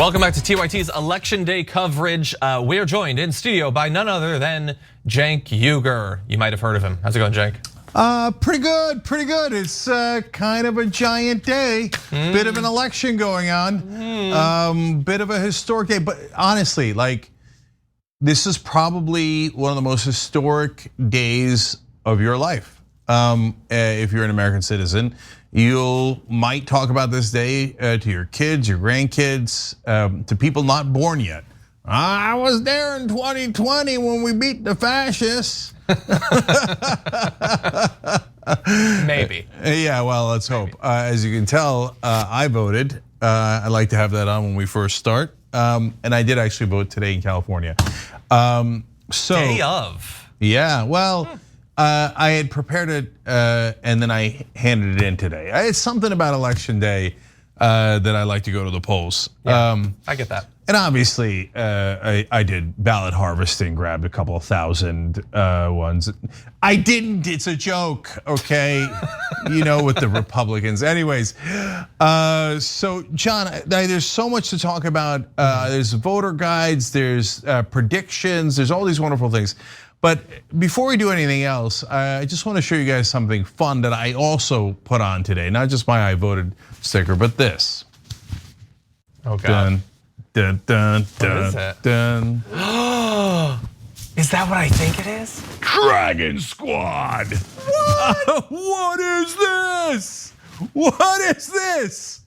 Welcome back to TYT's Election Day coverage. We're joined in studio by none other than Cenk Uygur. You might have heard of him. How's it going, Cenk? Pretty good, pretty good. It's kind of a giant day. Bit of an election going on. Bit of a historic day, but honestly, like, this is probably one of the most historic days of your life. If you're an American citizen, you might talk about this day to your kids, your grandkids, to people not born yet. I was there in 2020 when we beat the fascists. Maybe. Yeah, well, let's hope. As you can tell, I voted. I like to have that on when we first start. And I did actually vote today in California. Day of. Yeah, well, I had prepared it and then I handed it in today. It's something about election day that I like to go to the polls. Yeah, I get that. And obviously, I did ballot harvesting, grabbed a couple of thousand ones. I didn't, it's a joke, okay? You know, with the Republicans. Anyways, so John, there's so much to talk about. There's voter guides, there's predictions, there's all these wonderful things. But before we do anything else, I just want to show you guys something fun that I also put on today. Not just my I voted sticker, but this. Oh God. Dun, dun, dun, What is dun, it? dun. Is that what I think it is? Dragon Squad. What? What is this? What is this?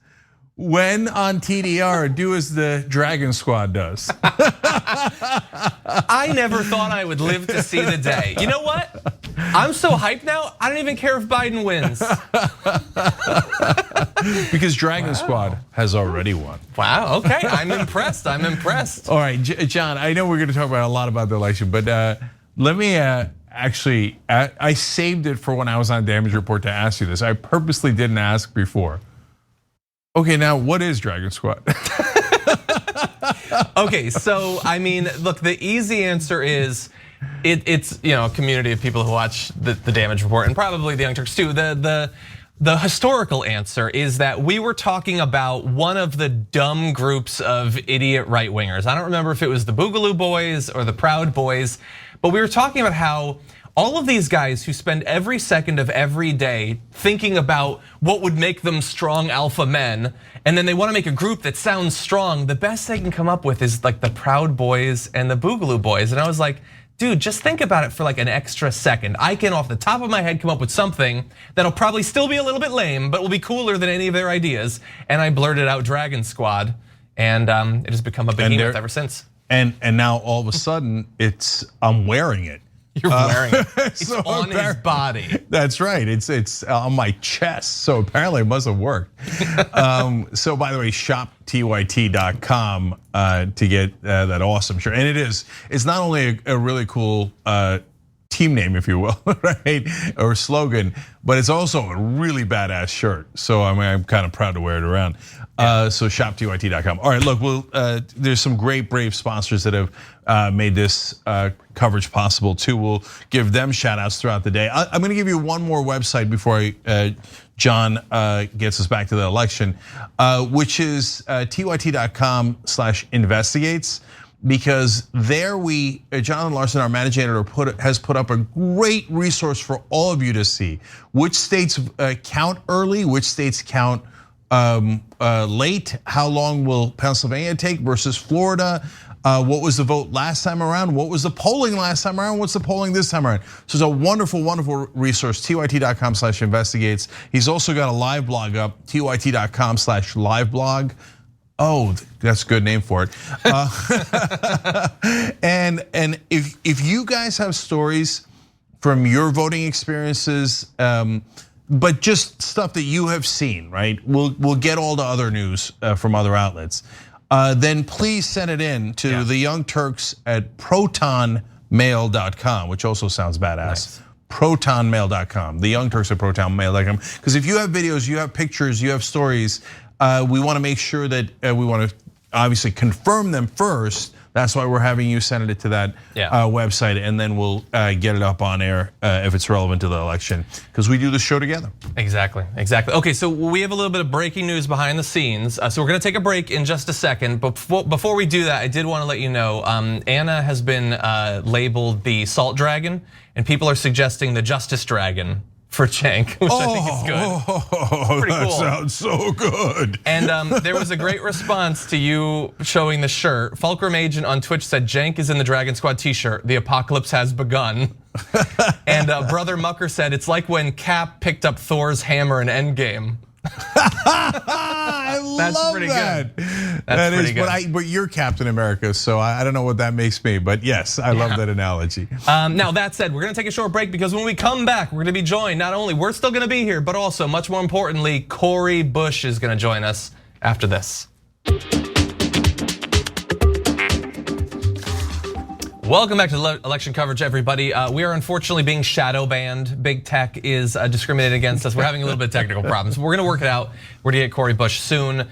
When on TDR, do as the Dragon Squad does. I never thought I would live to see the day. You know what? I'm so hyped now, I don't even care if Biden wins. Because Dragon Squad has already won. Wow, okay, I'm impressed, I'm impressed. All right, John, I know we're gonna talk about a lot about the election, but let me actually, I saved it for when I was on Damage Report to ask you this. I purposely didn't ask before. Okay, now what is Dragon Squad? Okay, so I mean, look, the easy answer is it's a community of people who watch the Damage Report and probably the Young Turks too. The historical answer is that we were talking about one of the dumb groups of idiot right wingers. I don't remember if it was the Boogaloo Boys or the Proud Boys, but we were talking about how all of these guys who spend every second of every day thinking about what would make them strong alpha men, and then they want to make a group that sounds strong, the best they can come up with is like the Proud Boys and the Boogaloo Boys. And I was like, dude, just think about it for like an extra second. I can off the top of my head come up with something that'll probably still be a little bit lame, but will be cooler than any of their ideas. And I blurted out Dragon Squad, and it has become a behemoth ever since. And now all of a sudden, I'm wearing it. You're wearing it. It's so on his body. That's right. It's on my chest. So apparently it must have worked. So by the way, shoptyt.com to get that awesome shirt. And it's not only a really cool team name, if you will, right, or slogan, but it's also a really badass shirt. So I'm kind of proud to wear it around. So shoptyt.com. All right, look, there's some great brave sponsors that have made this coverage possible too. We'll give them shout outs throughout the day. I'm gonna give you one more website before John gets us back to the election, which is tyt.com/investigates. Because there Jonathan Larson, our managing editor, has put up a great resource for all of you to see. Which states count early, which states count late, how long will Pennsylvania take versus Florida? What was the vote last time around? What was the polling last time around? What's the polling this time around? So it's a wonderful, wonderful resource, tyt.com/investigates. He's also got a live blog up, tyt.com/liveblog. Oh, that's a good name for it. And if you guys have stories from your voting experiences, but just stuff that you have seen, right? We'll get all the other news from other outlets. Then please send it in to the Young Turks at protonmail.com, which also sounds badass. Nice. Protonmail.com, the Young Turks at protonmail.com. Because if you have videos, you have pictures, you have stories, we want to make sure that we want to obviously confirm them first That's why we're having you send it to that website, and then we'll get it up on air if it's relevant to the election, because we do the show together. Exactly. Okay, so we have a little bit of breaking news behind the scenes. So we're gonna take a break in just a second. But before we do that, I did want to let you know, Anna has been labeled the Salt Dragon, and people are suggesting the Justice Dragon for Cenk, which I think is good. Pretty that cool. Sounds so good. And there was a great response to you showing the shirt. Fulcrum Agent on Twitch said, Cenk is in the Dragon Squad t-shirt. The apocalypse has begun. And Brother Mucker said, it's like when Cap picked up Thor's hammer in Endgame. I love that. That is, but you're Captain America, so I don't know what that makes me, but yes, I love that analogy. Now that said, we're gonna take a short break, because when we come back, we're gonna be joined, not only we're still gonna be here, but also, much more importantly, Cori Bush is gonna join us after this. Welcome back to election coverage, everybody. We are unfortunately being shadow banned. Big tech is discriminating against us. We're having a little bit of technical problems. We're gonna work it out. We're gonna get Cori Bush soon.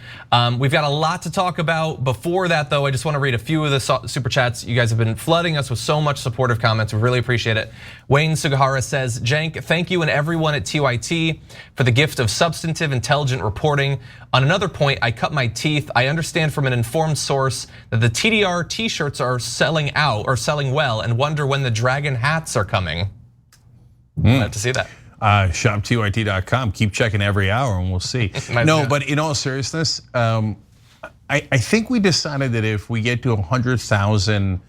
We've got a lot to talk about. Before that, though, I just want to read a few of the super chats. You guys have been flooding us with so much supportive comments. We really appreciate it. Wayne Sugihara says, Cenk, thank you and everyone at TYT for the gift of substantive, intelligent reporting. On another point, I cut my teeth. I understand from an informed source that the TDR t-shirts are selling out or selling well, and wonder when the dragon hats are coming. Glad to see that. ShopTYT.com. Keep checking every hour and we'll see. No, but in all seriousness, I think we decided that if we get to 100,000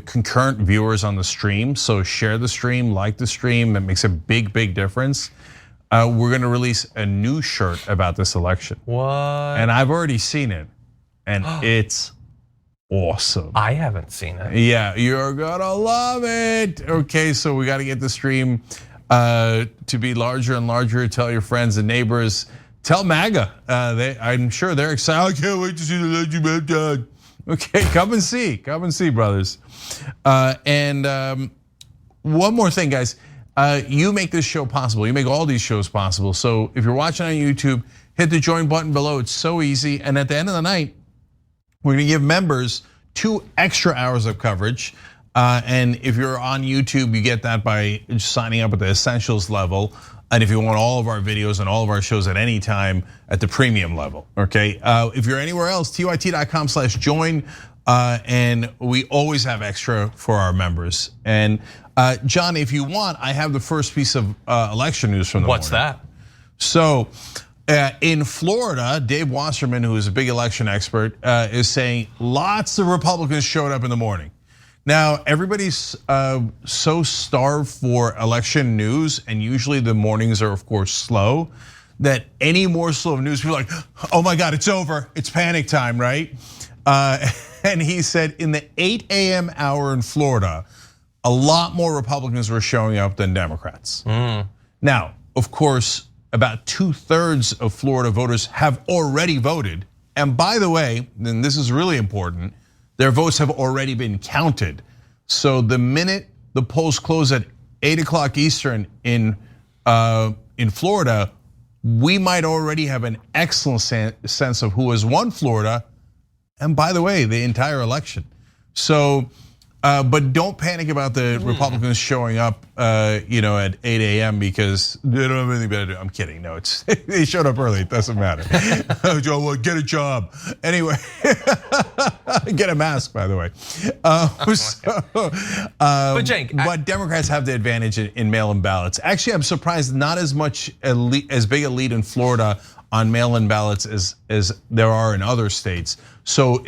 concurrent viewers on the stream, so share the stream, like the stream, that makes a big, big difference. We're gonna release a new shirt about this election. What? And I've already seen it, and it's awesome. I haven't seen it. Yeah, you're gonna love it. Okay, so we gotta get the stream to be larger and larger. Tell your friends and neighbors. Tell MAGA. I'm sure they're excited. I can't wait to see the legend about that. Okay, come and see, brothers. And one more thing, guys. You make this show possible. You make all these shows possible. So if you're watching on YouTube, hit the join button below. It's so easy. And at the end of the night, we're gonna give members 2 extra hours of coverage. And if you're on YouTube, you get that by signing up at the essentials level. And if you want all of our videos and all of our shows at any time at the premium level, okay? If you're anywhere else, tyt.com/join. And we always have extra for our members. And John, if you want, I have the first piece of election news from the morning. What's that? So in Florida, Dave Wasserman, who is a big election expert, is saying lots of Republicans showed up in the morning. Now, everybody's so starved for election news, and usually the mornings are, of course, slow, that any morsel of news, people are like, oh my God, it's over, it's panic time, right? And he said in the 8 a.m. hour in Florida, a lot more Republicans were showing up than Democrats. Now, of course, about 2/3 of Florida voters have already voted. And by the way, and this is really important, their votes have already been counted. So the minute the polls close at 8 o'clock Eastern in Florida, we might already have an excellent sense of who has won Florida. And by the way, the entire election. So, but don't panic about the Republicans showing up, at 8 a.m. because they don't have anything better to do. I'm kidding. No, it's they showed up early. It doesn't matter. Joe, get a job. Anyway, get a mask, by the way. But Cenk, but Democrats have the advantage in mail-in ballots. Actually, I'm surprised not as much as big a lead in Florida on mail-in ballots as there are in other states. So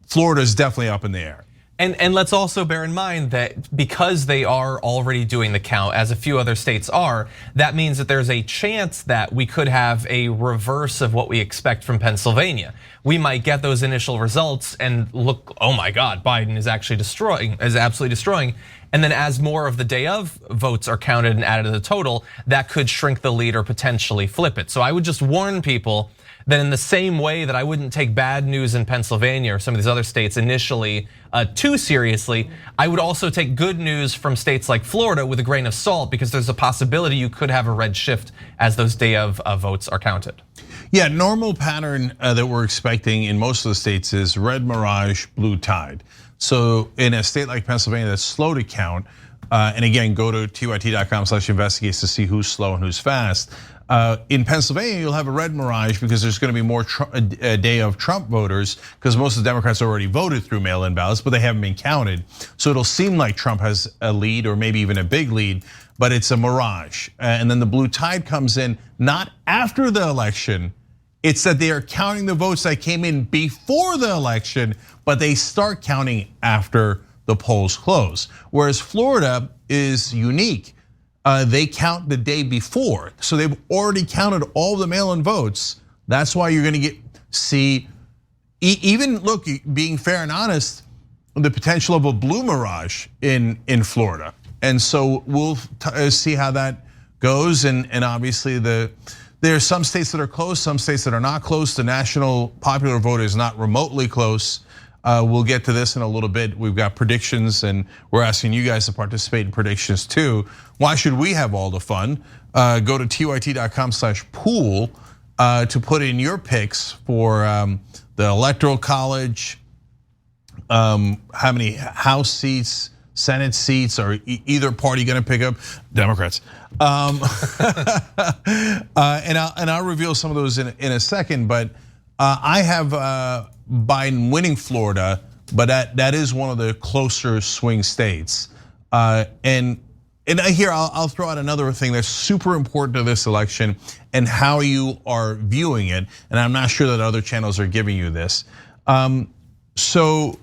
Florida is definitely up in the air. And let's also bear in mind that because they are already doing the count, as a few other states are, that means that there's a chance that we could have a reverse of what we expect from Pennsylvania. We might get those initial results and look, oh my God, Biden is actually absolutely destroying. And then as more of the day of votes are counted and added to the total, that could shrink the lead or potentially flip it. So I would just warn people that in the same way that I wouldn't take bad news in Pennsylvania or some of these other states initially too seriously, I would also take good news from states like Florida with a grain of salt, because there's a possibility you could have a red shift as those day of votes are counted. Yeah, normal pattern that we're expecting in most of the states is red mirage, blue tide. So in a state like Pennsylvania that's slow to count, and again, go to tyt.com/investigates to see who's slow and who's fast. In Pennsylvania, you'll have a red mirage because there's going to be more a day of Trump voters, because most of the Democrats already voted through mail-in ballots, but they haven't been counted. So it'll seem like Trump has a lead or maybe even a big lead, but it's a mirage. And then the blue tide comes in not after the election. It's that they are counting the votes that came in before the election, but they start counting after the polls close. Whereas Florida is unique. They count the day before. So they've already counted all the mail-in votes. That's why you're gonna see, even look, being fair and honest, the potential of a blue mirage in Florida. And so we'll see how that goes. And obviously there are some states that are close, some states that are not close. The national popular vote is not remotely close. We'll get to this in a little bit. We've got predictions, and we're asking you guys to participate in predictions too. Why should we have all the fun? Go to tyt.com/pool to put in your picks for the Electoral College, how many House seats, Senate seats, are either party gonna pick up? Democrats. And I'll reveal some of those in a second, but I have Biden winning Florida, but that is one of the closer swing states. And here I'll throw out another thing that's super important to this election and how you are viewing it. And I'm not sure that other channels are giving you this. So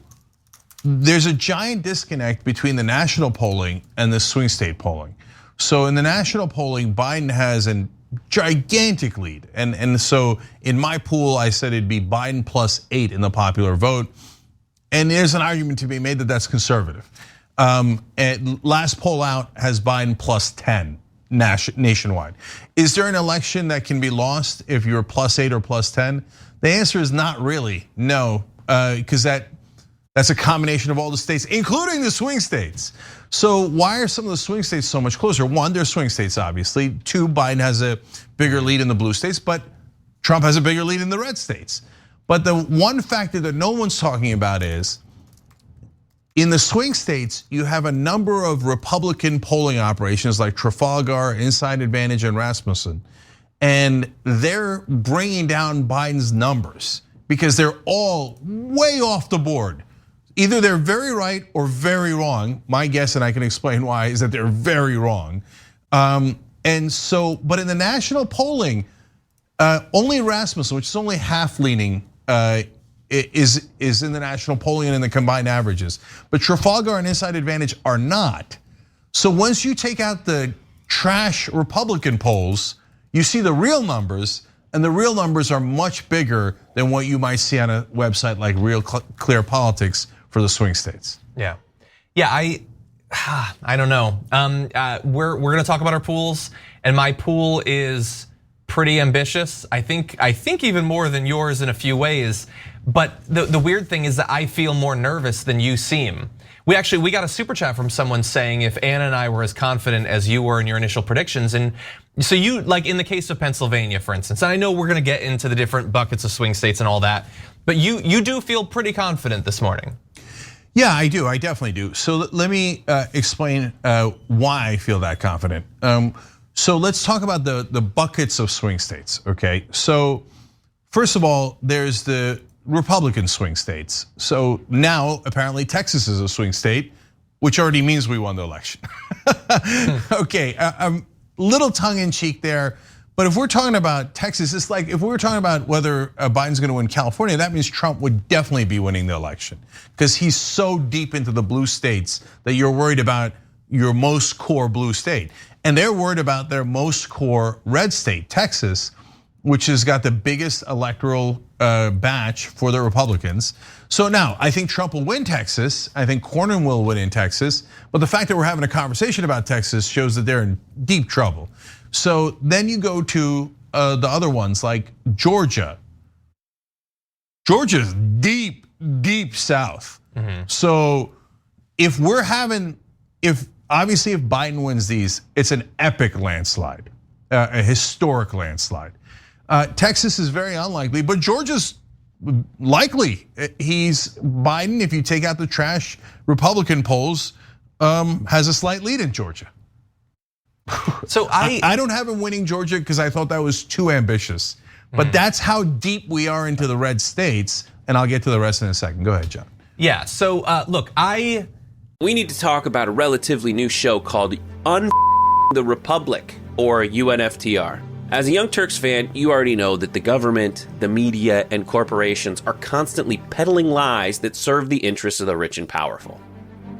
there's a giant disconnect between the national polling and the swing state polling. So in the national polling, Biden has a gigantic lead. And so in my pool, I said it'd be Biden +8 in the popular vote. And there's an argument to be made that that's conservative. And last poll out has Biden +10 nationwide. Is there an election that can be lost if you're +8 or +10? The answer is not really, no, because that's a combination of all the states, including the swing states. So why are some of the swing states so much closer? One, they're swing states, obviously. Two, Biden has a bigger lead in the blue states, but Trump has a bigger lead in the red states. But the one factor that no one's talking about is, in the swing states, you have a number of Republican polling operations like Trafalgar, Inside Advantage, and Rasmussen. And they're bringing down Biden's numbers because they're all way off the board. Either they're very right or very wrong. My guess, and I can explain why, is that they're very wrong. And so, but in the national polling, only Rasmussen, which is only half leaning, is in the national polling and in the combined averages. But Trafalgar and Inside Advantage are not. So once you take out the trash Republican polls, you see the real numbers, and the real numbers are much bigger than what you might see on a website like Real Clear Politics for the swing states. Yeah, I don't know. We're gonna talk about our pools, and my pool is pretty ambitious. I think even more than yours in a few ways. But the weird thing is that I feel more nervous than you seem. We got a super chat from someone saying if Anna and I were as confident as you were in your initial predictions, and so you, like in the case of Pennsylvania, for instance, and I know we're gonna get into the different buckets of swing states and all that, but you do feel pretty confident this morning. Yeah, I do. I definitely do. So let me explain why I feel that confident. So let's talk about the buckets of swing states, okay? So first of all, there's the Republican swing states. So now apparently Texas is a swing state, which already means we won the election. Okay, little tongue in cheek there. But if we're talking about Texas, it's like if we were talking about whether Biden's gonna win California, that means Trump would definitely be winning the election, because he's so deep into the blue states that you're worried about your most core blue state. And they're worried about their most core red state, Texas. which has got the biggest electoral batch for the Republicans. So now I think Trump will win Texas. I think Cornyn will win in Texas. But the fact that we're having a conversation about Texas shows that they're in deep trouble. So then you go to the other ones like Georgia. Georgia's deep, deep south. So if obviously if Biden wins these, it's an epic landslide, a historic landslide. Texas is very unlikely, but Georgia's likely. He's Biden, if you take out the trash Republican polls, has a slight lead in Georgia. So I don't have him winning Georgia because I thought that was too ambitious. But that's how deep we are into the red states, and I'll get to the rest in a second. Go ahead, John. Yeah, so look, we need to talk about a relatively new show called the Republic, or UNFTR. As a Young Turks fan, you already know that the government, the media, and corporations are constantly peddling lies that serve the interests of the rich and powerful.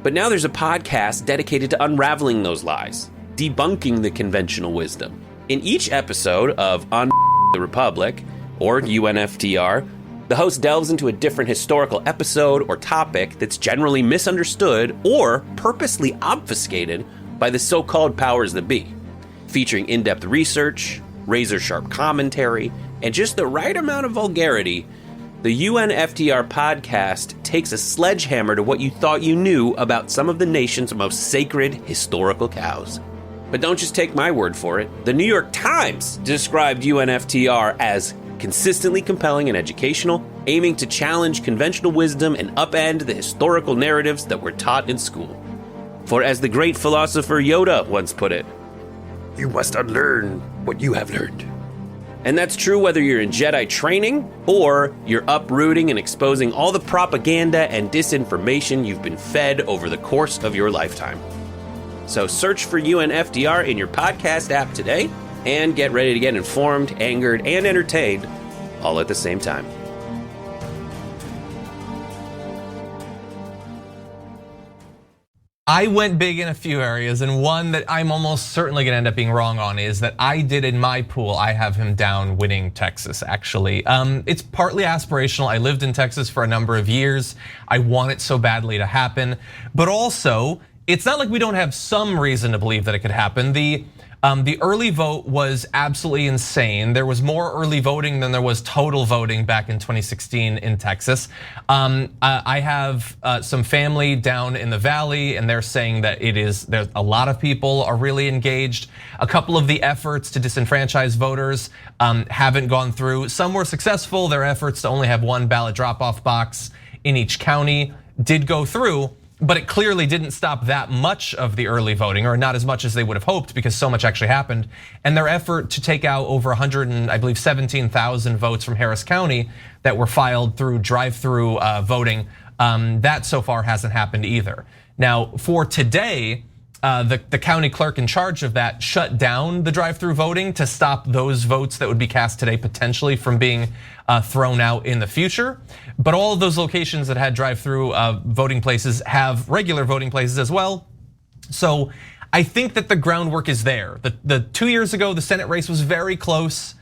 But now there's a podcast dedicated to unraveling those lies, debunking the conventional wisdom. In each episode of the Republic, or UNFTR, the host delves into a different historical episode or topic that's generally misunderstood or purposely obfuscated by the so-called powers that be, featuring in-depth research, razor-sharp commentary, and just the right amount of vulgarity. The UNFTR podcast takes a sledgehammer to what you thought you knew about some of the nation's most sacred historical cows. But don't just take my word for it. The New York Times described UNFTR as consistently compelling and educational, aiming to challenge conventional wisdom and upend the historical narratives that were taught in school. For as the great philosopher Yoda once put it, "You must unlearn what you have learned." And that's true whether you're in Jedi training or you're uprooting and exposing all the propaganda and disinformation you've been fed over the course of your lifetime. So search for UNFTR in your podcast app today and get ready to get informed, angered, and entertained all at the same time. I went big in a few areas, and one that I'm almost certainly gonna end up being wrong on is that I did in my pool, I have him down winning Texas, actually. It's partly aspirational. I lived in Texas for a number of years. I want it so badly to happen, but also, it's not like we don't have some reason to believe that it could happen. The early vote was absolutely insane. There was more early voting than there was total voting back in 2016 in Texas. I have some family down in the valley, and they're saying that there's a lot of people are really engaged. A couple of the efforts to disenfranchise voters haven't gone through. Some were successful. Their efforts to only have one ballot drop-off box in each county did go through. But it clearly didn't stop that much of the early voting, or not as much as they would have hoped, because so much actually happened. And their effort to take out over 17,000 votes from Harris County that were filed through drive-through voting, that so far hasn't happened either. Now, for today, the county clerk in charge of that shut down the drive-through voting to stop those votes that would be cast today potentially from being thrown out in the future. But all of those locations that had drive-through voting places have regular voting places as well. So I think that the groundwork is there. The 2 years ago, the Senate race was very close.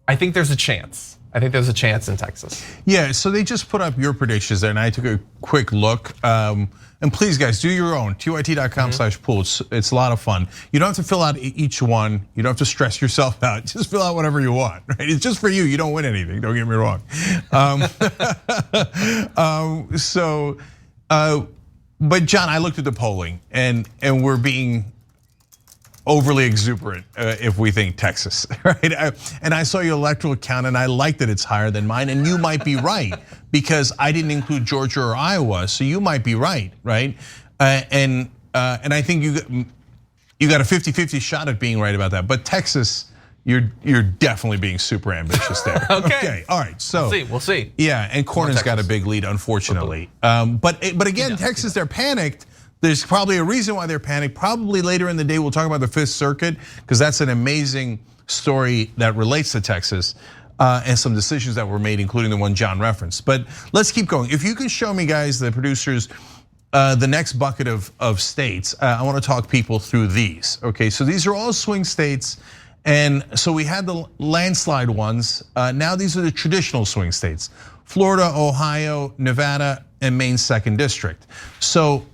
I think there's a chance. I think there's a chance in Texas. Yeah, so they just put up your predictions there, and I took a quick look. And please, guys, do your own, tyt.com/pool. It's a lot of fun. You don't have to fill out each one. You don't have to stress yourself out. Just fill out whatever you want, right? It's just for you. You don't win anything, don't get me wrong. But John, I looked at the polling, and we're being overly exuberant if we think Texas, right? And I saw your electoral count, and I like that it's higher than mine, and you might be right, because I didn't include Georgia or Iowa, so you might be right? And I think you got a 50-50 shot at being right about that. But Texas, you're definitely being super ambitious there. Okay, all right. So we'll see. Yeah, and Cornyn's got a big lead, unfortunately. But again, Texas, they're panicked. There's probably a reason why they're panicked. Probably later in the day, we'll talk about the Fifth Circuit, because that's an amazing story that relates to Texas and some decisions that were made, including the one John referenced. But let's keep going. If you can show me, guys, the producers, the next bucket of states, I want to talk people through these. Okay, so these are all swing states, And so we had the landslide ones. Now these are the traditional swing states: Florida, Ohio, Nevada, and Maine's 2nd district. So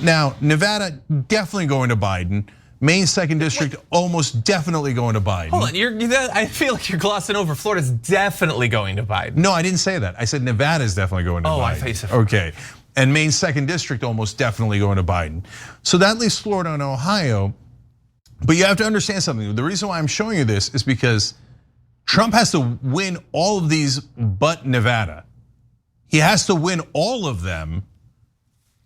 now Nevada definitely going to Biden. Maine's 2nd district almost definitely going to Biden. Hold on, I feel like you're glossing over. Florida's definitely going to Biden. No, I didn't say that. I said Nevada's definitely going to Biden. Oh, I thought you said. Okay, and Maine's 2nd district almost definitely going to Biden. So that leaves Florida and Ohio. But you have to understand something. The reason why I'm showing you this is because Trump has to win all of these but Nevada. He has to win all of them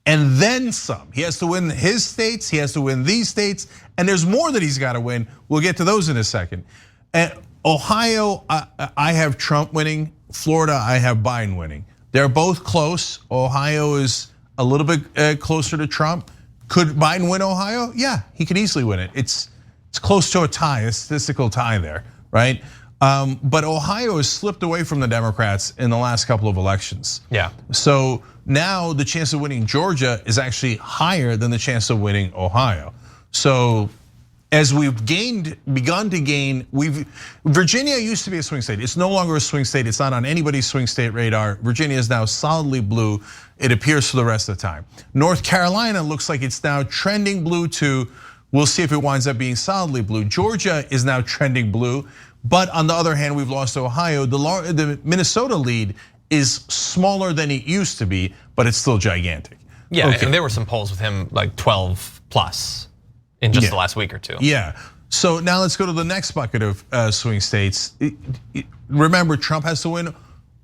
and then some. He has to win his states, he has to win these states, and there's more that he's got to win. We'll get to those in a second. And Ohio, I have Trump winning. Florida, I have Biden winning. They're both close. Ohio is a little bit closer to Trump. Could Biden win Ohio? Yeah, he could easily win it. It's close to a tie, a statistical tie there, right? But Ohio has slipped away from the Democrats in the last couple of elections. Yeah. So now the chance of winning Georgia is actually higher than the chance of winning Ohio. So as we've begun to gain, Virginia used to be a swing state. It's no longer a swing state. It's not on anybody's swing state radar. Virginia is now solidly blue. It appears for the rest of the time. North Carolina looks like it's now trending blue too. We'll see if it winds up being solidly blue. Georgia is now trending blue. But on the other hand, we've lost Ohio. The Minnesota lead is smaller than it used to be, but it's still gigantic. Yeah, okay. And there were some polls with him like 12 plus in just the last week or two. Yeah, so now let's go to the next bucket of swing states. Remember, Trump has to win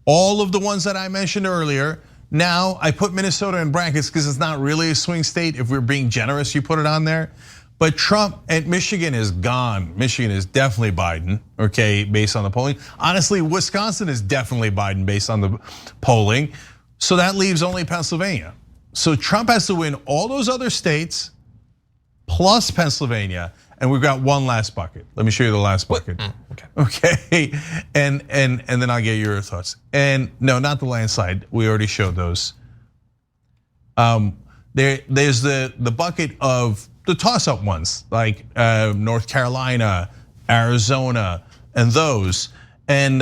all of the ones that I mentioned earlier. Now, I put Minnesota in brackets because it's not really a swing state. If we're being generous, you put it on there. But Trump and Michigan is gone. Michigan is definitely Biden, okay, based on the polling. Honestly, Wisconsin is definitely Biden based on the polling. So that leaves only Pennsylvania. So Trump has to win all those other states plus Pennsylvania, and we've got one last bucket. Let me show you the last bucket. Okay, and then I'll get your thoughts. And no, not the landslide. We already showed those. There's the bucket of the toss-up ones, like North Carolina, Arizona, and those, and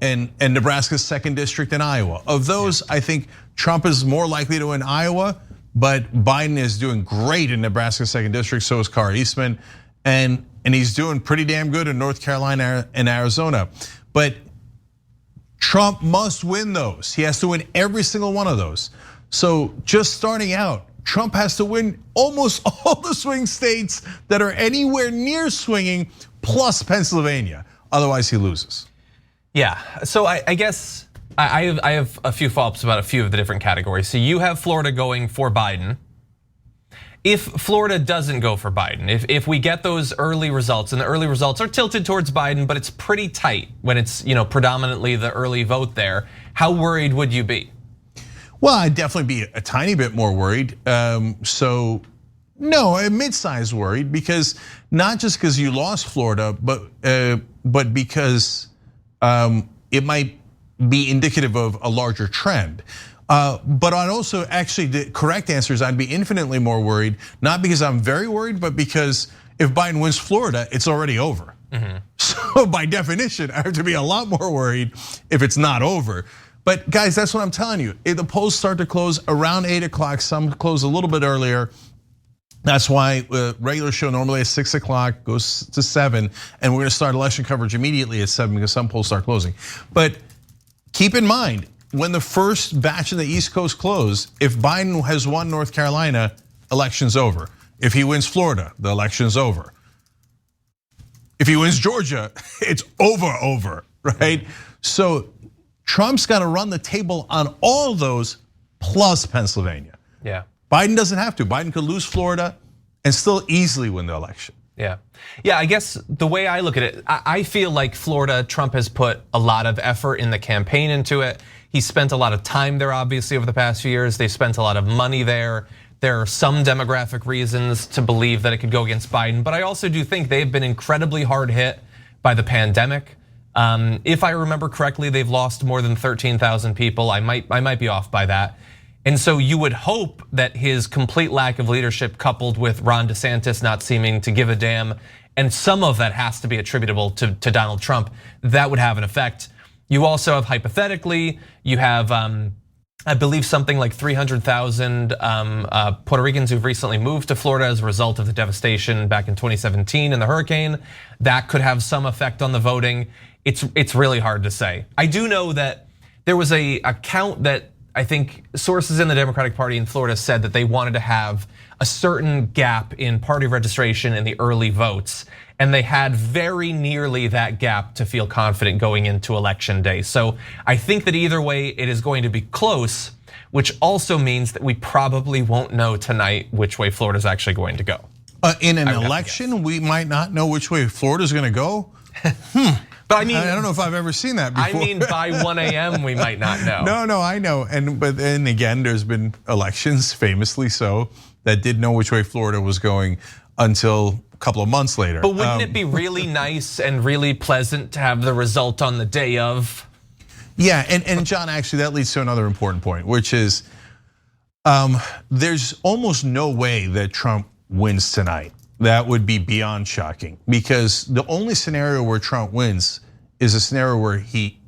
Nebraska's 2nd district and Iowa. Of those, I think Trump is more likely to win Iowa, but Biden is doing great in Nebraska's 2nd district. So is Carr Eastman, and he's doing pretty damn good in North Carolina and Arizona. But Trump must win those. He has to win every single one of those. So just starting out, Trump has to win almost all the swing states that are anywhere near swinging, plus Pennsylvania. Otherwise, he loses. Yeah, so I guess I have a few follow-ups about a few of the different categories. So you have Florida going for Biden. If Florida doesn't go for Biden, if we get those early results, and the early results are tilted towards Biden, but it's pretty tight when it's predominantly the early vote there, how worried would you be? Well, I'd definitely be a tiny bit more worried. So no, a mid-size worried, because not just because you lost Florida, but because it might be indicative of a larger trend. But I'd also, actually, the correct answer is I'd be infinitely more worried, not because I'm very worried, but because if Biden wins Florida, it's already over. So by definition, I have to be a lot more worried if it's not over. But guys, that's what I'm telling you. If the polls start to close around 8 o'clock, some close a little bit earlier. That's why regular show normally at 6 o'clock goes to 7, and we're gonna start election coverage immediately at 7 because some polls start closing. But keep in mind, when the first batch of the East Coast close, if Biden has won North Carolina, election's over. If he wins Florida, the election's over. If he wins Georgia, it's over, right? So Trump's got to run the table on all those plus Pennsylvania. Yeah. Biden doesn't have to. Biden could lose Florida and still easily win the election. Yeah, I guess the way I look at it, I feel like Florida, Trump has put a lot of effort in the campaign into it. He spent a lot of time there, obviously, over the past few years. They spent a lot of money there. There are some demographic reasons to believe that it could go against Biden, but I also do think they've been incredibly hard hit by the pandemic. If I remember correctly, they've lost more than 13,000 people. I might be off by that. And so you would hope that his complete lack of leadership, coupled with Ron DeSantis not seeming to give a damn, and some of that has to be attributable to Donald Trump, that would have an effect. You also have, hypothetically, you have, I believe, something like 300,000 Puerto Ricans who've recently moved to Florida as a result of the devastation back in 2017 in the hurricane. That could have some effect on the voting. It's really hard to say. I do know that there was a count that I think sources in the Democratic Party in Florida said that they wanted to have a certain gap in party registration in the early votes, and they had very nearly that gap to feel confident going into election day. So I think that either way, it is going to be close, which also means that we probably won't know tonight which way Florida's actually going to go. In an election, we might not know which way Florida's going to go. But I mean, I don't know if I've ever seen that before. I mean, by 1 a.m. we might not know. No, I know. But again, there's been elections, famously so, that did know which way Florida was going until a couple of months later. But wouldn't it be really nice and really pleasant to have the result on the day of? Yeah, and John, actually, that leads to another important point, which is there's almost no way that Trump wins tonight. That would be beyond shocking, because the only scenario where Trump wins is a scenario where he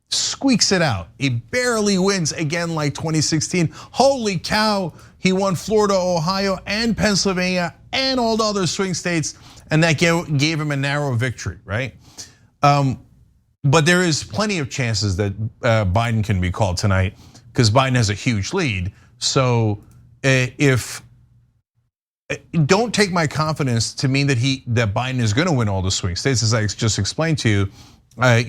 squeaks it out. He barely wins again like 2016. Holy cow, he won Florida, Ohio, and Pennsylvania, and all the other swing states, and that gave him a narrow victory, right? But there is plenty of chances that Biden can be called tonight, because Biden has a huge lead. So don't take my confidence to mean that Biden is going to win all the swing states, as I just explained to you. I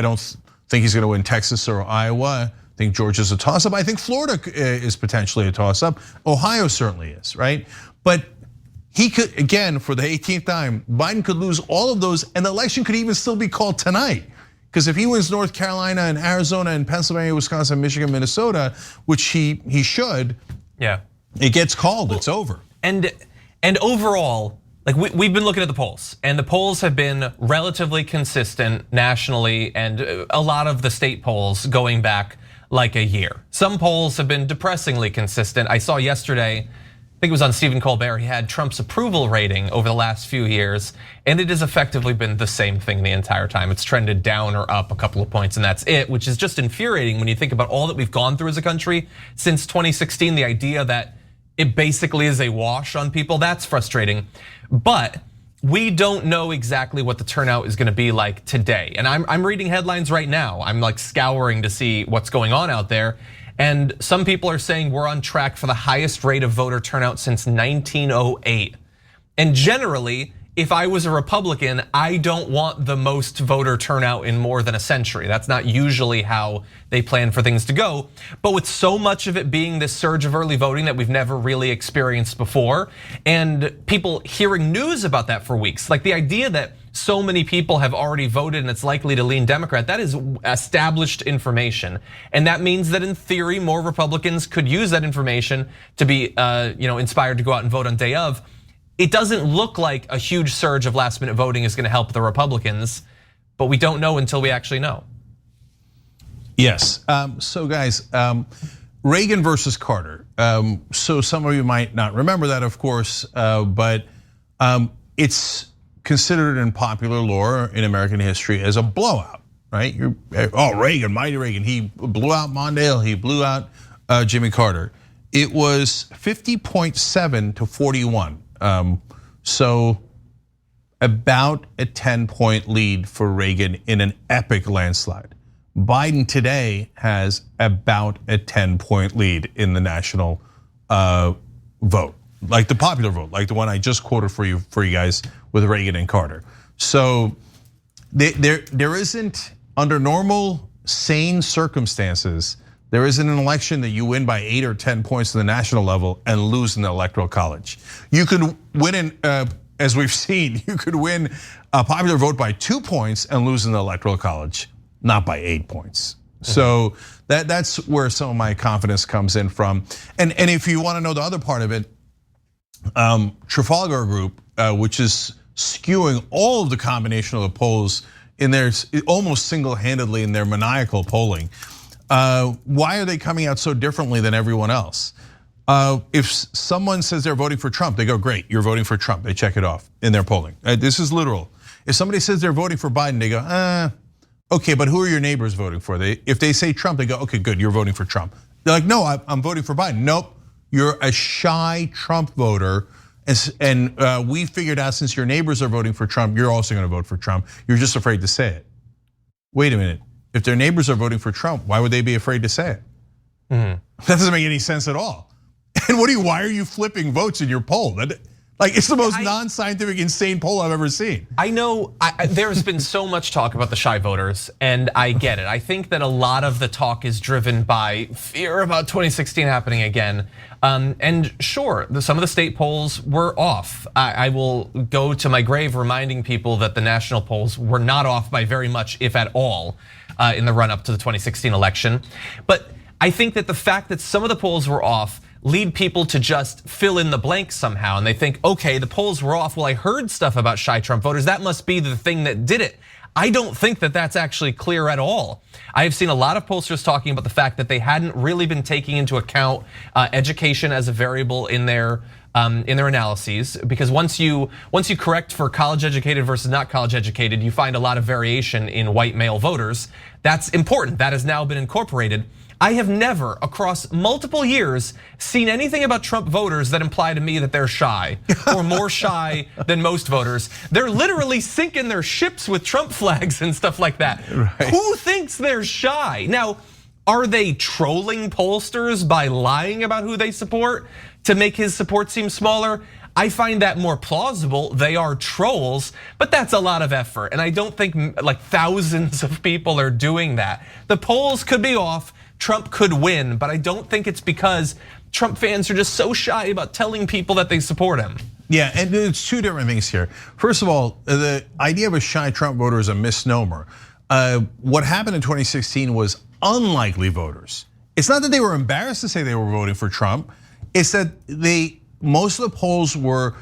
don't think he's going to win Texas or Iowa. I think Georgia's a toss-up. I think Florida is potentially a toss-up. Ohio certainly is, right? But he could, again, for the 18th time, Biden could lose all of those, and the election could even still be called tonight. Because if he wins North Carolina and Arizona and Pennsylvania, Wisconsin, Michigan, Minnesota, which he should, yeah, it gets called. It's over. And overall, like we've been looking at the polls, and the polls have been relatively consistent nationally, and a lot of the state polls going back like a year. Some polls have been depressingly consistent. I saw yesterday, I think it was on Stephen Colbert, he had Trump's approval rating over the last few years, and it has effectively been the same thing the entire time. It's trended down or up a couple of points, and that's it, which is just infuriating when you think about all that we've gone through as a country since 2016. The idea that it basically is a wash on people, that's frustrating. But we don't know exactly what the turnout is gonna be like today. And I'm reading headlines right now. I'm like scouring to see what's going on out there. And some people are saying we're on track for the highest rate of voter turnout since 1908. And generally, if I was a Republican, I don't want the most voter turnout in more than a century. That's not usually how they plan for things to go. But with so much of it being this surge of early voting that we've never really experienced before, and people hearing news about that for weeks, like the idea that so many people have already voted and it's likely to lean Democrat, that is established information. And that means that in theory, more Republicans could use that information to be inspired to go out and vote on day of. It doesn't look like a huge surge of last minute voting is gonna help the Republicans, but we don't know until we actually know. Yes, so guys, Reagan versus Carter. So some of you might not remember that, of course, but it's considered in popular lore in American history as a blowout, right? Reagan, mighty Reagan, he blew out Mondale, he blew out Jimmy Carter. It was 50.7 to 41. So about a 10-point lead for Reagan in an epic landslide. Biden today has about a 10-point lead in the national vote, like the popular vote, like the one I just quoted for you guys with Reagan and Carter. So there isn't, under normal sane circumstances, there isn't an election that you win by 8 or 10 points to the national level and lose in the electoral college. You could win as we've seen, you could win a popular vote by 2 points and lose in the electoral college, not by 8 points. So that's where some of my confidence comes in from. And if you want to know the other part of it, Trafalgar Group, which is skewing all of the combination of the polls in their almost single-handedly in their maniacal polling. Why are they coming out so differently than everyone else? If someone says they're voting for Trump, they go, great, you're voting for Trump. They check it off in their polling. This is literal. If somebody says they're voting for Biden, they go, okay, but who are your neighbors voting for? If they say Trump, they go, okay, good, you're voting for Trump. They're like, no, I'm voting for Biden. Nope, you're a shy Trump voter. And we figured out since your neighbors are voting for Trump, you're also gonna vote for Trump. You're just afraid to say it. Wait a minute, if their neighbors are voting for Trump, why would they be afraid to say it? That doesn't make any sense at all. And why are you flipping votes in your poll? Like, it's the most non-scientific, insane poll I've ever seen. I know there's been so much talk about the shy voters, and I get it. I think that a lot of the talk is driven by fear about 2016 happening again. And sure, some of the state polls were off. I will go to my grave reminding people that the national polls were not off by very much, if at all, in the run up to the 2016 election. But I think that the fact that some of the polls were off lead people to just fill in the blank somehow. And they think, okay, the polls were off. Well, I heard stuff about shy Trump voters. That must be the thing that did it. I don't think that that's actually clear at all. I have seen a lot of pollsters talking about the fact that they hadn't really been taking into account education as a variable in their analyses, because once you correct for college educated versus not college educated, you find a lot of variation in white male voters. That's important. That has now been incorporated. I have never, across multiple years, seen anything about Trump voters that imply to me that they're shy or more shy than most voters. They're literally sinking their ships with Trump flags and stuff like that. Right. Who thinks they're shy? Now, are they trolling pollsters by lying about who they support to make his support seem smaller? I find that more plausible. They are trolls, but that's a lot of effort. And I don't think like thousands of people are doing that. The polls could be off. Trump could win, but I don't think it's because Trump fans are just so shy about telling people that they support him. Yeah, and it's two different things here. First of all, the idea of a shy Trump voter is a misnomer. What happened in 2016 was unlikely voters. It's not that they were embarrassed to say they were voting for Trump. It's that most of the polls were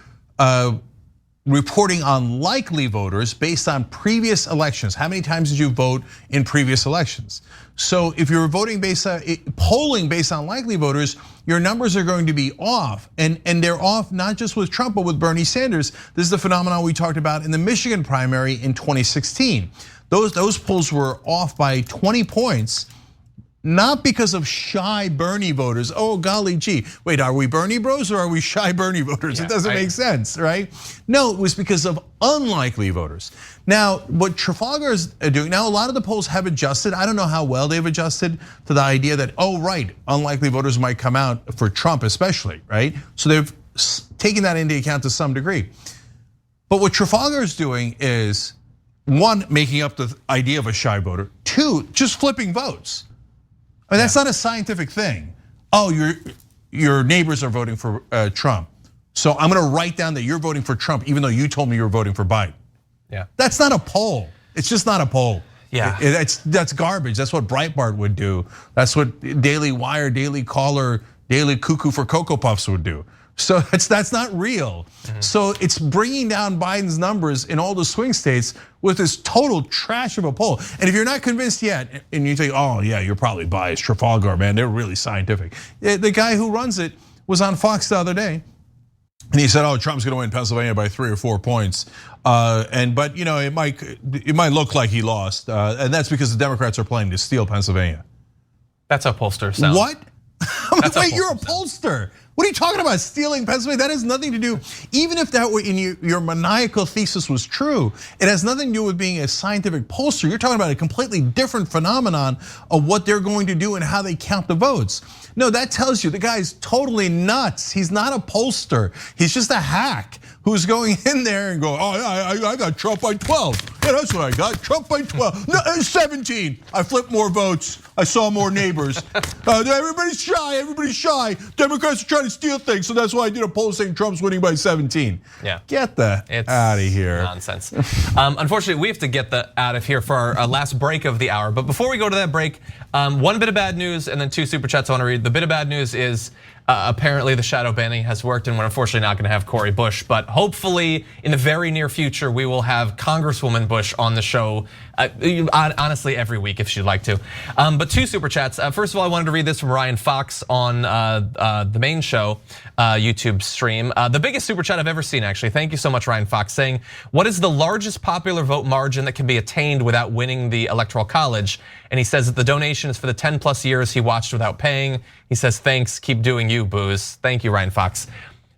reporting on likely voters based on previous elections. How many times did you vote in previous elections? So if you're voting polling based on likely voters, your numbers are going to be off. And they're off not just with Trump, but with Bernie Sanders. This is the phenomenon we talked about in the Michigan primary in 2016. Those polls were off by 20 points. Not because of shy Bernie voters. Oh, golly gee. Wait, are we Bernie bros or are we shy Bernie voters? It doesn't make sense, right? No, it was because of unlikely voters. Now, what Trafalgar is doing, now a lot of the polls have adjusted. I don't know how well they've adjusted to the idea that, oh, right, unlikely voters might come out for Trump especially, right? So they've taken that into account to some degree. But what Trafalgar is doing is, one, making up the idea of a shy voter. Two, just flipping votes. I mean, that's not a scientific thing. Oh, your neighbors are voting for Trump. So I'm gonna write down that you're voting for Trump even though you told me you were voting for Biden. Yeah. That's not a poll. It's just not a poll. Yeah. That's garbage. That's what Breitbart would do. That's what Daily Wire, Daily Caller, Daily Cuckoo for Cocoa Puffs would do. So that's not real. So it's bringing down Biden's numbers in all the swing states with this total trash of a poll. And if you're not convinced yet, and you think, oh yeah, you're probably biased, Trafalgar, man, they're really scientific. The guy who runs it was on Fox the other day, and he said, oh, Trump's gonna win Pennsylvania by 3 or 4 points. But it might look like he lost, and that's because the Democrats are planning to steal Pennsylvania. That's how pollsters sound. What? Wait, you're a pollster. What are you talking about, stealing Pennsylvania? That has nothing to do, even if that were in your maniacal thesis was true, it has nothing to do with being a scientific pollster. You're talking about a completely different phenomenon of what they're going to do and how they count the votes. No, that tells you the guy's totally nuts. He's not a pollster. He's just a hack who's going in there and going, oh, I got Trump by 12. Yeah, that's what I got, Trump by 12. No, 17, I flipped more votes. I saw more neighbors. Everybody's shy. Democrats are trying to steal things, so that's why I did a poll saying Trump's winning by 17. Yeah. Get the out of here. Nonsense. Unfortunately, we have to get out of here for our last break of the hour. But before we go to that break, one bit of bad news and then 2 super chats I want to read. The bit of bad news is apparently the shadow banning has worked and we're unfortunately not gonna have Cori Bush, but hopefully in the very near future, we will have Congresswoman Bush on the show Honestly, every week if she'd like to. But 2 super chats. First of all, I wanted to read this from Ryan Fox on the main show YouTube stream. The biggest super chat I've ever seen, actually. Thank you so much, Ryan Fox, saying, what is the largest popular vote margin that can be attained without winning the Electoral College? And he says that the donation is for the 10+ years he watched without paying. He says, thanks, keep doing you, Booze. Thank you, Ryan Fox.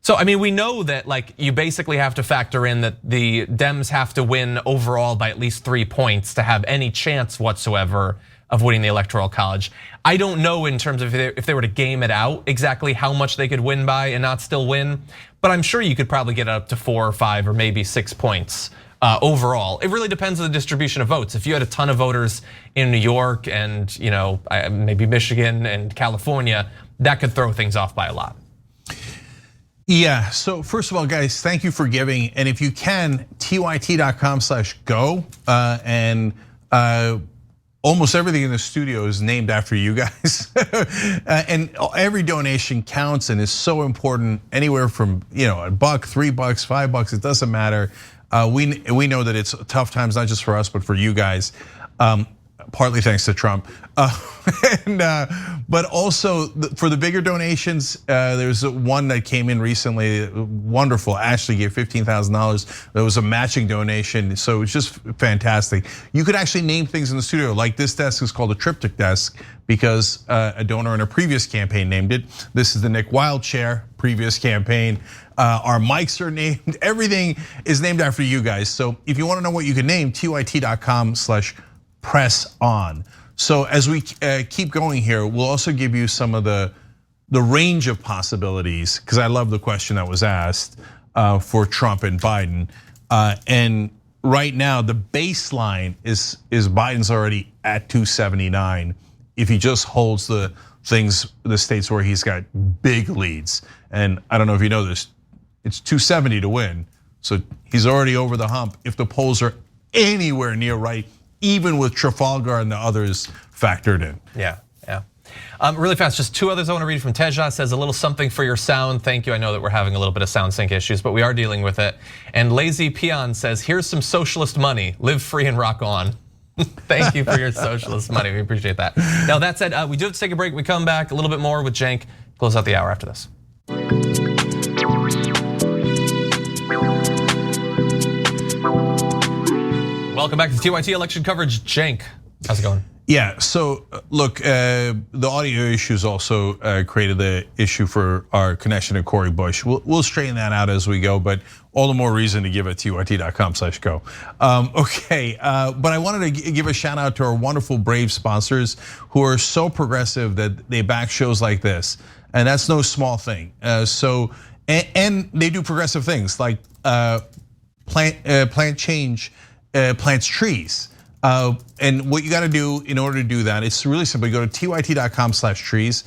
So, I mean, we know that like you basically have to factor in that the Dems have to win overall by at least 3 points to have any chance whatsoever of winning the Electoral College. I don't know in terms of if they were to game it out exactly how much they could win by and not still win, but I'm sure you could probably get up to 4 or 5 or maybe 6 points overall. It really depends on the distribution of votes. If you had a ton of voters in New York and maybe Michigan and California, that could throw things off by a lot. Yeah, so first of all, guys, thank you for giving. And if you can, tyt.com/go. And almost everything in the studio is named after you guys. And every donation counts and is so important, anywhere from $1, $3, $5, it doesn't matter. We know that it's tough times, not just for us, but for you guys. Partly thanks to Trump, but also for the bigger donations. There's one that came in recently, wonderful. Ashley gave $15,000. There was a matching donation, so it's just fantastic. You could actually name things in the studio, like this desk is called a triptych desk because a donor in a previous campaign named it. This is the Nick Wild chair, previous campaign. Our mics are named. Everything is named after you guys. So if you want to know what you can name, tyt.com/press on. So as we keep going here, we'll also give you some of the range of possibilities, because I love the question that was asked for Trump and Biden. And right now, the baseline is Biden's already at 279 if he just holds the states where he's got big leads. And I don't know if you know this, it's 270 to win. So he's already over the hump if the polls are anywhere near right, even with Trafalgar and the others factored in. Yeah. Really fast, just 2 others I want to read from Teja. Says a little something for your sound. Thank you. I know that we're having a little bit of sound sync issues, but we are dealing with it. And Lazy Peon says, here's some socialist money. Live free and rock on. Thank you for your socialist money. We appreciate that. Now that said, we do have to take a break. We come back a little bit more with Cenk. Close out the hour after this. Welcome back to TYT election coverage. Cenk, how's it going? Yeah, so look, the audio issues also created the issue for our connection to Cori Bush. We'll straighten that out as we go, but all the more reason to give it tyt.com/go. Okay, but I wanted to give a shout out to our wonderful Brave sponsors who are so progressive that they back shows like this, and that's no small thing. And they do progressive things like plant change, plants trees. And what you got to do in order to do that, it's really simple. You go to tyt.com/trees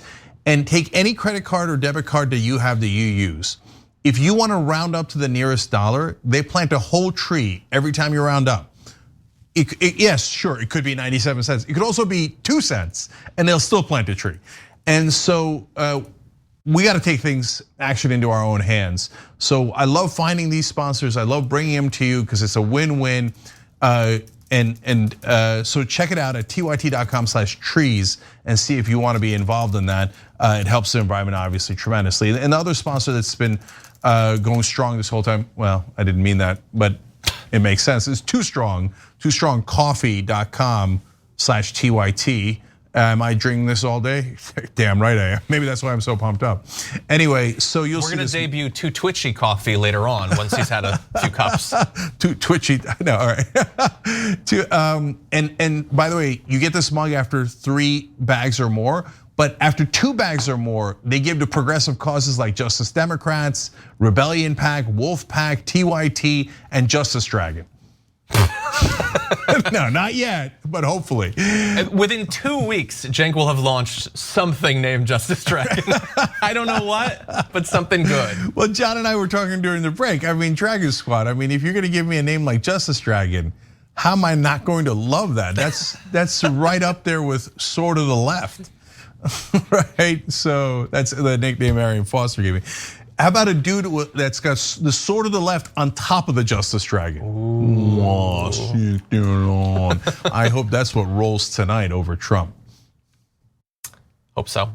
and take any credit card or debit card that you have that you use. If you want to round up to the nearest dollar, they plant a whole tree every time you round up. Yes, sure, it could be 97 cents. It could also be 2 cents, and they'll still plant a tree. And so we got to take action into our own hands. So I love finding these sponsors. I love bringing them to you because it's a win-win. So check it out at tyt.com/trees and see if you want to be involved in that. It helps the environment obviously tremendously. And the other sponsor that's been going strong this whole time, well, I didn't mean that, but it makes sense. It's Too Strong, TooStrongCoffee.com/TYT. Am I drinking this all day? Damn right I am. Maybe that's why I'm so pumped up. Anyway, so you'll see. We're going to debut Too Twitchy Coffee later on once he's had a few cups. Too Twitchy, no, all right. And by the way, you get this mug after 3 bags or more, but after 2 bags or more, they give to progressive causes like Justice Democrats, Rebellion PAC, Wolf PAC, TYT, and Justice Dragon. No, not yet, but hopefully. Within 2 weeks, Cenk will have launched something named Justice Dragon. I don't know what, but something good. Well, John and I were talking during the break. I mean, Dragon Squad. I mean, if you're going to give me a name like Justice Dragon, how am I not going to love that? That's right up there with Sword of the Left, right? So that's the nickname Arian Foster gave me. How about a dude that's got the sword of the left on top of the Justice Dragon? I hope that's what rolls tonight over Trump. Hope so.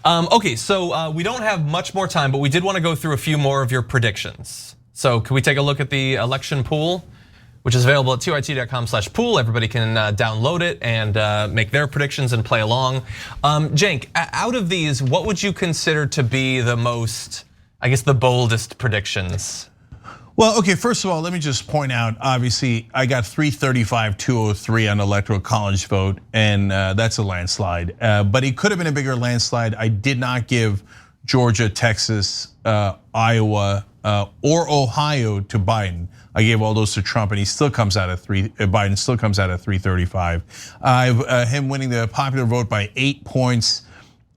Okay, so we don't have much more time, but we did want to go through a few more of your predictions. So can we take a look at the election pool, which is available at tyt.com/pool. Everybody can download it and make their predictions and play along. Cenk, out of these, what would you consider to be the most, I guess, the boldest predictions? Well, okay, first of all, let me just point out, obviously, I got 335-203 on the Electoral College vote, and that's a landslide. But it could have been a bigger landslide. I did not give Georgia, Texas, Iowa, or Ohio to Biden. I gave all those to Trump, and he still comes out at Biden still comes out at 335. I have him winning the popular vote by 8 points.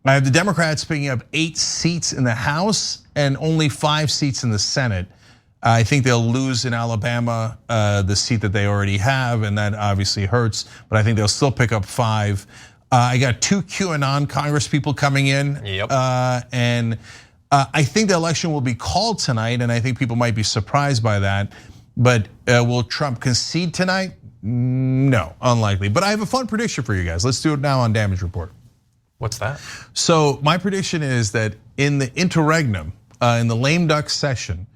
I have the Democrats picking up 8 seats in the House and only 5 seats in the Senate. I think they'll lose in Alabama, the seat that they already have, and that obviously hurts. But I think they'll still pick up 5. I got 2 QAnon Congress people coming in, and I think the election will be called tonight, and I think people might be surprised by that. But will Trump concede tonight? No, unlikely. But I have a fun prediction for you guys. Let's do it now on Damage Report. What's that? So my prediction is that in the interregnum, in the lame duck session,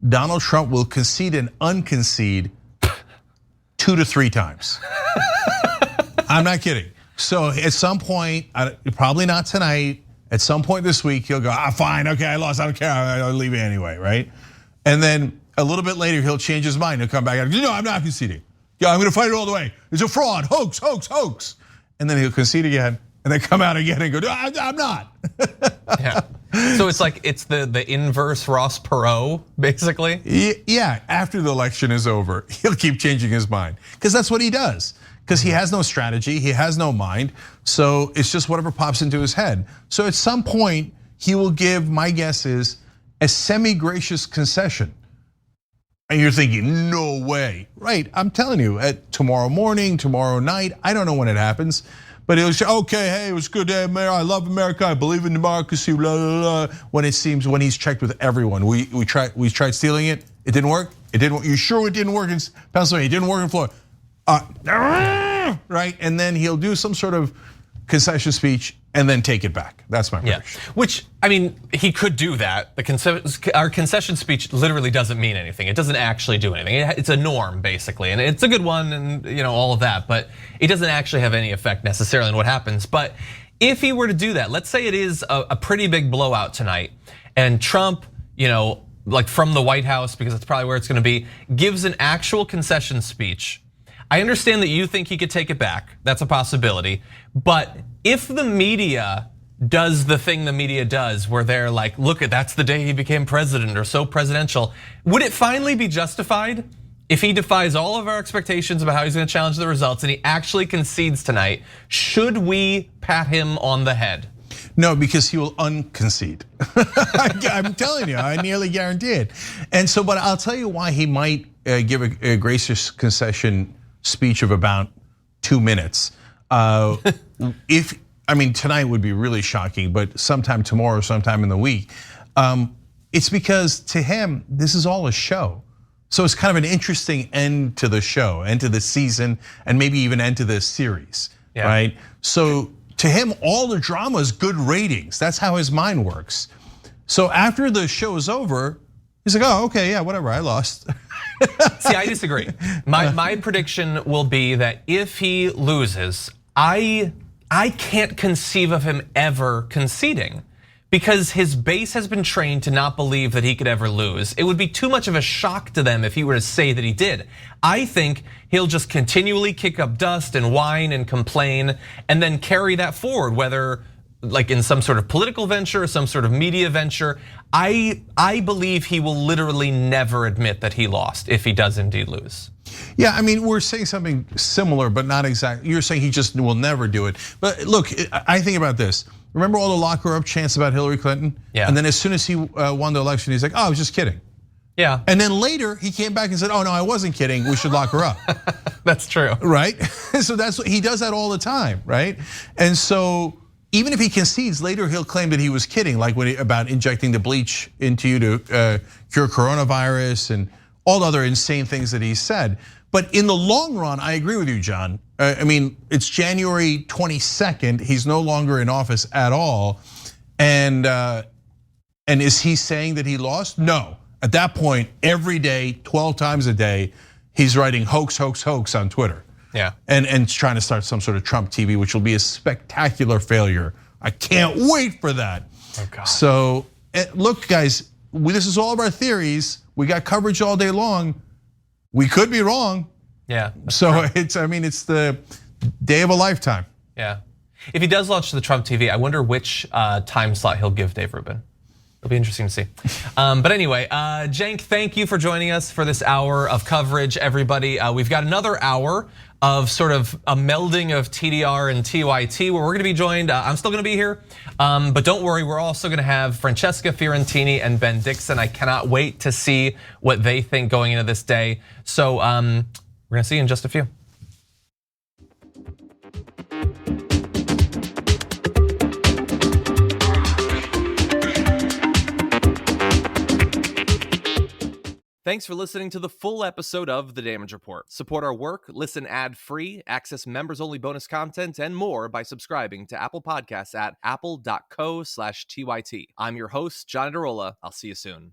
Donald Trump will concede and unconcede 2 to 3 times. I'm not kidding. So at some point, probably not tonight, at some point this week, he'll go, fine, okay, I lost, I don't care, I'll leave it anyway, right? And then a little bit later, he'll change his mind, he'll come back and go, no, I'm not conceding. Yeah, I'm gonna fight it all the way. It's a fraud, hoax, hoax, hoax. And then he'll concede again, and then come out again and go, no, I'm not. Yeah. So it's like it's the inverse Ross Perot, basically. Yeah, after the election is over, he'll keep changing his mind because that's what he does. Because he has no strategy, he has no mind, so it's just whatever pops into his head. So at some point, he will give, my guess is, a semi-gracious concession. And you're thinking, no way, right? I'm telling you, at tomorrow morning, tomorrow night, I don't know when it happens. But he'll say, okay, hey, it was a good day, America. I love America. I believe in democracy. Blah, blah, blah. When he's checked with everyone, we tried stealing it. It didn't work. It didn't. You sure it didn't work in Pennsylvania? It didn't work in Florida. Right, and then he'll do some sort of concession speech and then take it back. That's my prediction. Yeah. Which, I mean, he could do that. Our concession speech literally doesn't mean anything. It doesn't actually do anything. It's a norm, basically, and it's a good one, and all of that. But it doesn't actually have any effect necessarily on what happens. But if he were to do that, let's say it is a pretty big blowout tonight, and Trump, like from the White House, because that's probably where it's going to be, gives an actual concession speech. I understand that you think he could take it back. That's a possibility. But if the media does the thing the media does, where they're like, look, that's the day he became president or so presidential, would it finally be justified if he defies all of our expectations about how he's gonna challenge the results and he actually concedes tonight? Should we pat him on the head? No, because he will unconcede. I'm telling you, I nearly guarantee it. And so, but I'll tell you why he might give a gracious concession speech of about 2 minutes. Tonight would be really shocking, but sometime tomorrow, sometime in the week, it's because to him, this is all a show. So it's kind of an interesting end to the show, end to the season, and maybe even end to the series, right? So to him, all the drama is good ratings. That's how his mind works. So after the show is over, he's like, oh, okay, yeah, whatever, I lost. See, I disagree. My prediction will be that if he loses, I can't conceive of him ever conceding because his base has been trained to not believe that he could ever lose. It would be too much of a shock to them if he were to say that he did. I think he'll just continually kick up dust and whine and complain and then carry that forward, whether like in some sort of political venture or some sort of media venture. I believe he will literally never admit that he lost if he does indeed lose. Yeah, I mean, we're saying something similar, but not exactly. You're saying he just will never do it. But look, I think about this. Remember all the lock her up chants about Hillary Clinton? Yeah. And then as soon as he won the election, he's like, oh, I was just kidding. Yeah. And then later he came back and said, oh no, I wasn't kidding, we should lock her up. That's true. Right? So that's what he does that all the time, right? And so even if he concedes, later he'll claim that he was kidding, like about injecting the bleach into you to cure coronavirus and all the other insane things that he said. But in the long run, I agree with you, John. I mean, it's January 22nd. He's no longer in office at all. And is he saying that he lost? No. At that point, every day, 12 times a day, he's writing hoax, hoax, hoax on Twitter. Yeah. And trying to start some sort of Trump TV, which will be a spectacular failure. I can't wait for that. Oh God. So look, guys, this is all of our theories. We got coverage all day long. We could be wrong. Yeah. So it's the day of a lifetime. Yeah. If he does launch the Trump TV, I wonder which time slot he'll give Dave Rubin. It'll be interesting to see. But anyway, Cenk, thank you for joining us for this hour of coverage, everybody. We've got another hour of sort of a melding of TDR and TYT where we're gonna be joined, I'm still gonna be here, but don't worry, we're also gonna have Francesca Fiorentini and Ben Dixon. I cannot wait to see what they think going into this day. So we're gonna see you in just a few. Thanks for listening to the full episode of The Damage Report. Support our work, listen ad-free, access members-only bonus content, and more by subscribing to Apple Podcasts at apple.co/TYT. I'm your host, John Derola. I'll see you soon.